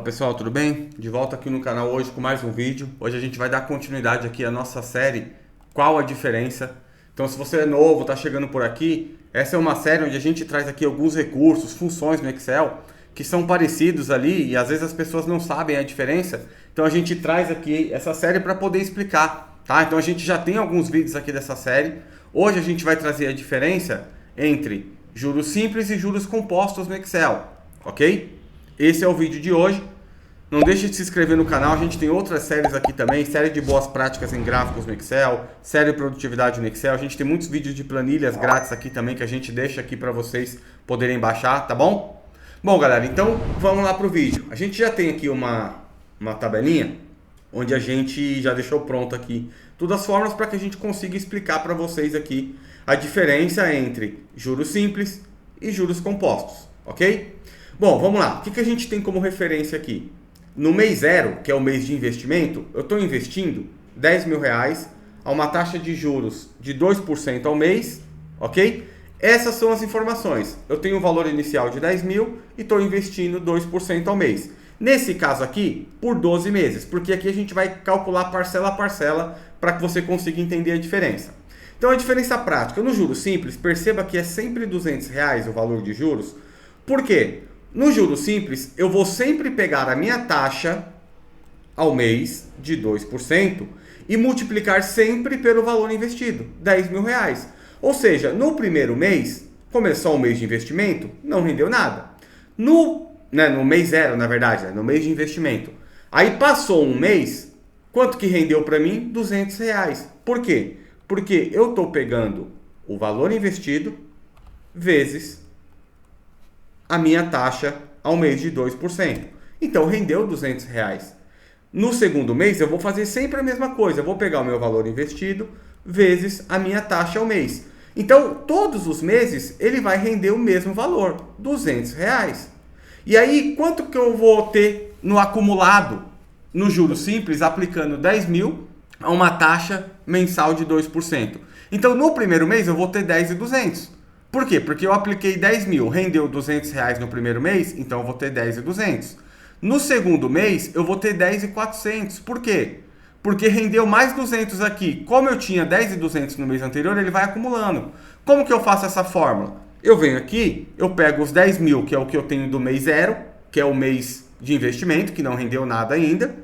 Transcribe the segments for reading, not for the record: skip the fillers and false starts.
pessoal, tudo bem? De volta aqui no canal hoje com mais um vídeo. Hoje a gente vai dar continuidade aqui à nossa série Qual a Diferença? Então se você é novo, está chegando por aqui, essa é uma série onde a gente traz aqui alguns recursos, funções no Excel que são parecidos ali e às vezes as pessoas não sabem a diferença. Então a gente traz aqui essa série para poder explicar, tá? Então a gente já tem alguns vídeos aqui dessa série. Hoje a gente vai trazer a diferença entre juros simples e juros compostos no Excel, ok? Esse é o vídeo de hoje. Não deixe de se inscrever no canal, a gente tem outras séries aqui também, série de boas práticas em gráficos no Excel, série de produtividade no Excel, a gente tem muitos vídeos de planilhas grátis aqui também que a gente deixa aqui para vocês poderem baixar, tá bom? Bom galera, então vamos lá pro vídeo. A gente já tem aqui uma tabelinha onde a gente já deixou pronto aqui todas as fórmulas para que a gente consiga explicar para vocês aqui a diferença entre juros simples e juros compostos, ok? Bom, vamos lá. O que a gente tem como referência aqui? No mês 0, que é o mês de investimento, eu estou investindo R$10.000 a uma taxa de juros de 2% ao mês, ok? Essas são as informações. Eu tenho o valor inicial de 10.000 e estou investindo 2% ao mês. Nesse caso aqui, por 12 meses, porque aqui a gente vai calcular parcela a parcela para que você consiga entender a diferença. Então a diferença prática, no juros simples, perceba que é sempre R$200 o valor de juros. Por quê? No juros simples, eu vou sempre pegar a minha taxa ao mês de 2% e multiplicar sempre pelo valor investido, R$10.000. Ou seja, no primeiro mês, começou o mês de investimento, não rendeu nada. No mês 0, na verdade, no mês de investimento. Aí passou um mês, quanto que rendeu para mim? R$200. Por quê? Porque eu estou pegando o valor investido vezes a minha taxa ao mês de 2%. Então, rendeu R$200. No segundo mês, eu vou fazer sempre a mesma coisa. Eu vou pegar o meu valor investido vezes a minha taxa ao mês. Então, todos os meses, ele vai render o mesmo valor, R$200. E aí, quanto que eu vou ter no acumulado, no juros simples, aplicando 10.000 a uma taxa mensal de 2%? Então, no primeiro mês, eu vou ter 10.200. Por quê? Porque eu apliquei 10.000, rendeu R$200 no primeiro mês, então eu vou ter 10.200. No segundo mês, eu vou ter 10.400. Por quê? Porque rendeu mais 200 aqui. Como eu tinha 10.200 no mês anterior, ele vai acumulando. Como que eu faço essa fórmula? Eu venho aqui, eu pego os 10.000, que é o que eu tenho do mês 0, que é o mês de investimento, que não rendeu nada ainda,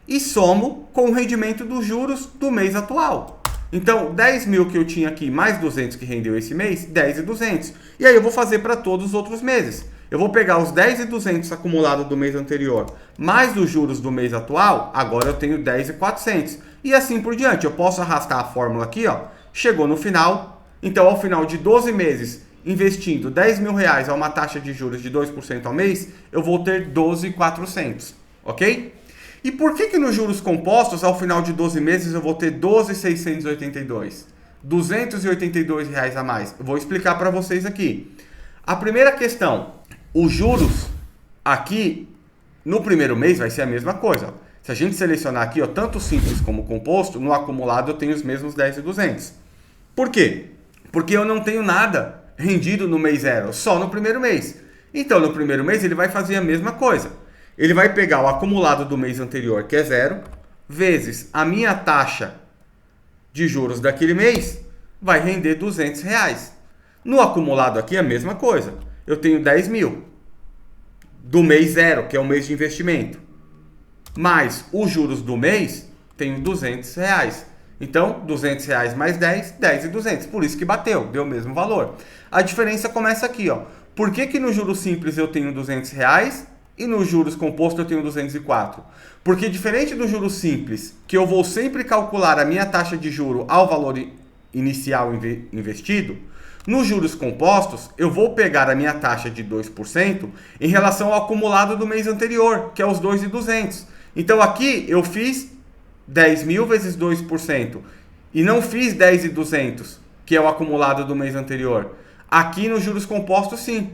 e somo com o rendimento dos juros do mês atual. Então, 10.000 que eu tinha aqui, mais 200 que rendeu esse mês, 10.200. E aí eu vou fazer para todos os outros meses. Eu vou pegar os 10.200 acumulados do mês anterior, mais os juros do mês atual, agora eu tenho 10.400. E assim por diante. Eu posso arrastar a fórmula aqui, ó. Chegou no final. Então, ao final de 12 meses, investindo R$10.000 a uma taxa de juros de 2% ao mês, eu vou ter 12.400. Ok? E por que nos juros compostos, ao final de 12 meses, eu vou ter 12.682? R$282 a mais. Eu vou explicar para vocês aqui. A primeira questão, os juros aqui no primeiro mês vai ser a mesma coisa. Se a gente selecionar aqui, ó, tanto simples como composto, no acumulado eu tenho os mesmos 10.200. Por quê? Porque eu não tenho nada rendido no mês 0, só no primeiro mês. Então, no primeiro mês ele vai fazer a mesma coisa. Ele vai pegar o acumulado do mês anterior, que é 0, vezes a minha taxa de juros daquele mês, vai render R$200. No acumulado aqui, a mesma coisa. Eu tenho 10.000 do mês 0, que é o mês de investimento, mais os juros do mês, tenho R$200. Então, R$200 mais 10, 10.200. Por isso que bateu, deu o mesmo valor. A diferença começa aqui, ó. Por que no juros simples eu tenho R$200 e nos juros compostos eu tenho 204? Porque diferente do juros simples, que eu vou sempre calcular a minha taxa de juro ao valor inicial investido, nos juros compostos eu vou pegar a minha taxa de 2% em relação ao acumulado do mês anterior, que é os 2.200. Então aqui eu fiz 10.000 vezes 2% e não fiz 10.200, que é o acumulado do mês anterior. Aqui nos juros compostos sim.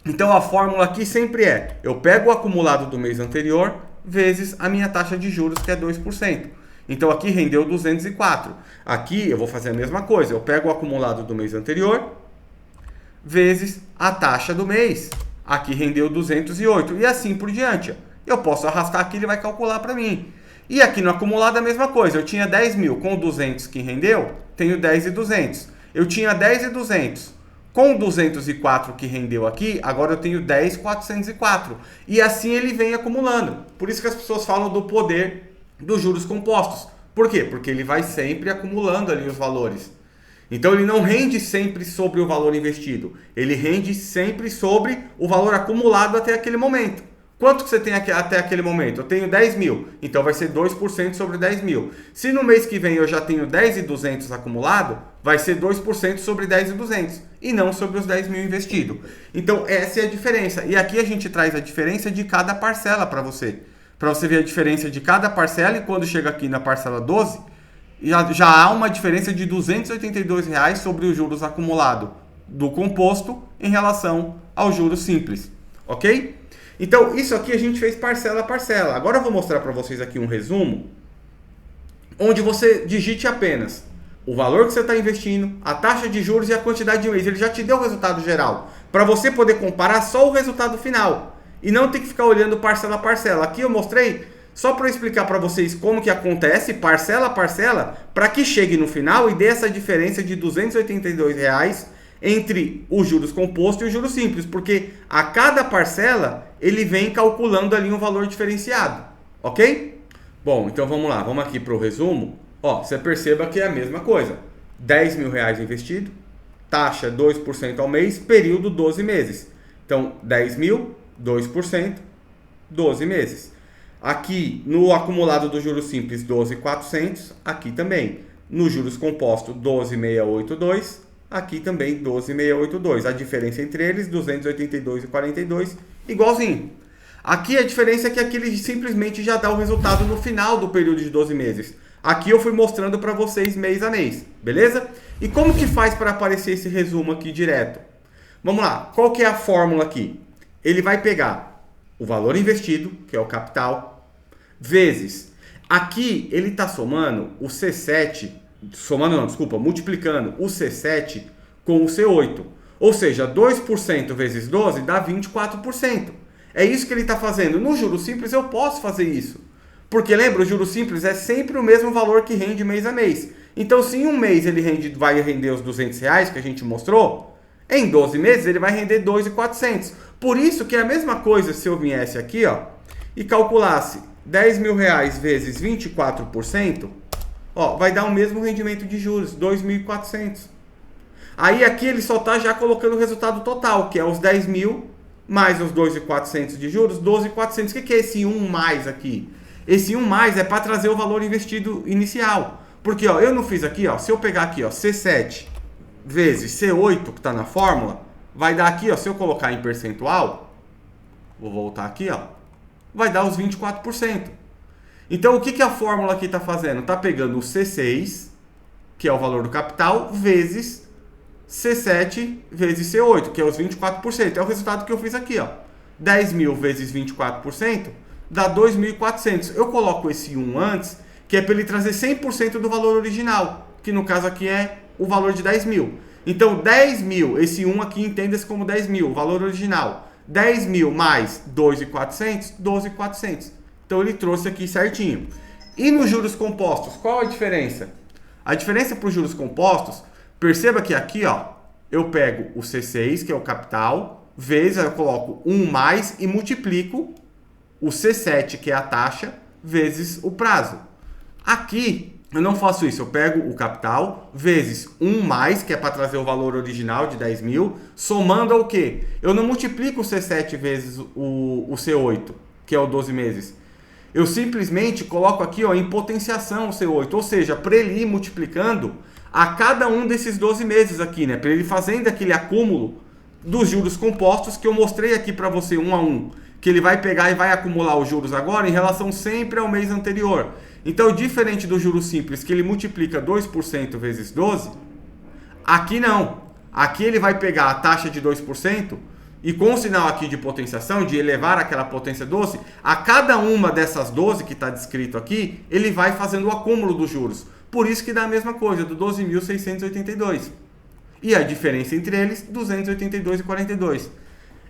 Então a fórmula aqui sempre é, eu pego o acumulado do mês anterior vezes a minha taxa de juros, que é 2%. Então aqui rendeu 204. Aqui eu vou fazer a mesma coisa, eu pego o acumulado do mês anterior vezes a taxa do mês. Aqui rendeu 208 e assim por diante. Eu posso arrastar aqui, ele vai calcular para mim. E aqui no acumulado a mesma coisa. Eu tinha 10 mil com 200 que rendeu, tenho 10 e 200. Eu tinha 10 e 200 com 204 que rendeu aqui, agora eu tenho 10,404. E assim ele vem acumulando. Por isso que as pessoas falam do poder dos juros compostos. Por quê? Porque ele vai sempre acumulando ali os valores. Então ele não rende sempre sobre o valor investido. Ele rende sempre sobre o valor acumulado até aquele momento. Quanto que você tem até aquele momento? Eu tenho 10 mil, então vai ser 2% sobre 10 mil. Se no mês que vem eu já tenho 10.200 acumulado, vai ser 2% sobre 10.200 e não sobre os 10 mil investido. Então essa é a diferença. E aqui a gente traz a diferença de cada parcela para você. Para você ver a diferença de cada parcela, e quando chega aqui na parcela 12, já há uma diferença de R$ 282 reais sobre os juros acumulado do composto em relação aos juros simples. Ok? Então, isso aqui a gente fez parcela a parcela. Agora eu vou mostrar para vocês aqui um resumo, onde você digite apenas o valor que você está investindo, a taxa de juros e a quantidade de mês. Ele já te deu o resultado geral, para você poder comparar só o resultado final, e não ter que ficar olhando parcela a parcela. Aqui eu mostrei só para explicar para vocês como que acontece, parcela a parcela, para que chegue no final e dê essa diferença de R$ 282 reais entre os juros compostos e os juros simples, porque a cada parcela ele vem calculando ali um valor diferenciado, ok? Bom, então vamos lá, vamos aqui para o resumo. Ó, você perceba que é a mesma coisa, R$ 10 mil reais investido, taxa 2% ao mês, período 12 meses. Então, 10 mil, 2%, 12 meses. Aqui no acumulado do juros simples, 12.400, aqui também. No juros compostos, 12.682. Aqui também 12.682. A diferença entre eles, 282 e 42, igualzinho. Aqui a diferença é que aqui ele simplesmente já dá o resultado no final do período de 12 meses. Aqui eu fui mostrando para vocês mês a mês, beleza? E como que faz para aparecer esse resumo aqui direto? Vamos lá, qual que é a fórmula aqui? Ele vai pegar o valor investido, que é o capital, vezes. Aqui ele está somando o C7, multiplicando o C7 com o C8. Ou seja, 2% vezes 12 dá 24%. É isso que ele está fazendo. No juros simples eu posso fazer isso. Porque lembra, o juros simples é sempre o mesmo valor que rende mês a mês. Então se em um mês ele vai render os 200 reais que a gente mostrou, em 12 meses ele vai render 2.400. Por isso que é a mesma coisa se eu viesse aqui, ó, e calculasse 10 mil reais vezes 24%, ó, vai dar o mesmo rendimento de juros, 2.400. Aí aqui ele só está já colocando o resultado total, que é os 10 mil mais os 2.400 de juros, 12.400. O que é esse 1 mais aqui? Esse 1 mais é para trazer o valor investido inicial. Porque ó, eu não fiz aqui, ó, se eu pegar aqui, ó, C7 vezes C8, que está na fórmula, vai dar aqui, ó, se eu colocar em percentual, vou voltar aqui, ó, vai dar os 24%. Então, o que a fórmula aqui está fazendo? Está pegando o C6, que é o valor do capital, vezes C7 vezes C8, que é os 24%. É o resultado que eu fiz aqui, ó. 10 mil vezes 24% dá 2.400. Eu coloco esse 1 antes, que é para ele trazer 100% do valor original, que no caso aqui é o valor de 10 mil. Então, 10 mil, esse 1 aqui entenda-se como 10 mil, o valor original. 10 mil mais 2.400, 12.400. Então, ele trouxe aqui certinho. E nos juros compostos, qual a diferença? A diferença para os juros compostos, perceba que aqui, ó, eu pego o C6, que é o capital, vezes, eu coloco 1 mais e multiplico o C7, que é a taxa, vezes o prazo. Aqui, eu não faço isso, eu pego o capital, vezes 1 mais, que é para trazer o valor original de 10 mil, somando ao quê? Eu não multiplico o C7 vezes o C8, que é o 12 meses. Eu simplesmente coloco aqui, ó, em potenciação o C8, ou seja, para ele ir multiplicando a cada um desses 12 meses aqui, né? Para ele fazendo aquele acúmulo dos juros compostos que eu mostrei aqui para você, 1 a 1, que ele vai pegar e vai acumular os juros agora em relação sempre ao mês anterior. Então, diferente do juros simples, que ele multiplica 2% vezes 12, aqui não. Aqui ele vai pegar a taxa de 2% e com o sinal aqui de potenciação, de elevar aquela potência 12, a cada uma dessas 12 que está descrito aqui, ele vai fazendo o acúmulo dos juros. Por isso que dá a mesma coisa, do 12.682. E a diferença entre eles, 282 e 42.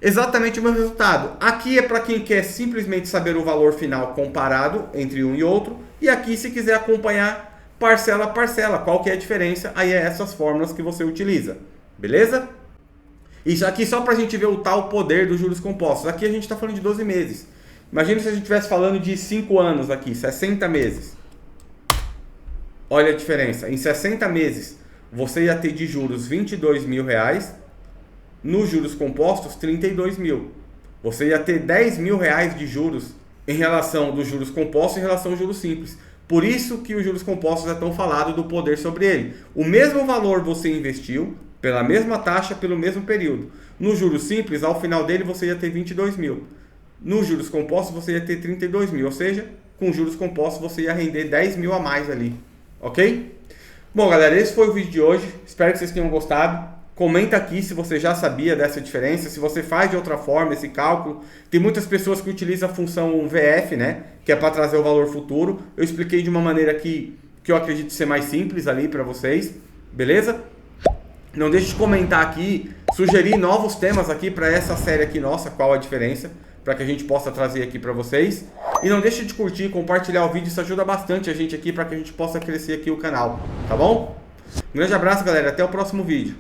Exatamente o mesmo resultado. Aqui é para quem quer simplesmente saber o valor final comparado entre um e outro. E aqui se quiser acompanhar parcela a parcela, qual que é a diferença, aí é essas fórmulas que você utiliza. Beleza? Isso aqui só para a gente ver o tal poder dos juros compostos. Aqui a gente está falando de 12 meses. Imagina se a gente estivesse falando de 5 anos aqui, 60 meses. Olha a diferença. Em 60 meses, você ia ter de juros R$ 22.000. Nos juros compostos, 32 mil. Você ia ter 10 mil reais de juros em relação dos juros compostos em relação aos juros simples. Por isso que os juros compostos é tão falado do poder sobre ele. O mesmo valor você investiu, pela mesma taxa, pelo mesmo período. Nos juros simples, ao final dele, você ia ter 22 mil. Nos juros compostos, você ia ter 32 mil. Ou seja, com juros compostos, você ia render 10 mil a mais ali. Ok? Bom, galera, esse foi o vídeo de hoje. Espero que vocês tenham gostado. Comenta aqui se você já sabia dessa diferença, se você faz de outra forma esse cálculo. Tem muitas pessoas que utilizam a função VF, né? Que é para trazer o valor futuro. Eu expliquei de uma maneira que eu acredito ser mais simples ali para vocês. Beleza? Não deixe de comentar aqui, sugerir novos temas aqui para essa série aqui nossa, qual a diferença, para que a gente possa trazer aqui para vocês. E não deixe de curtir, compartilhar o vídeo, isso ajuda bastante a gente aqui para que a gente possa crescer aqui o canal, tá bom? Um grande abraço, galera, até o próximo vídeo.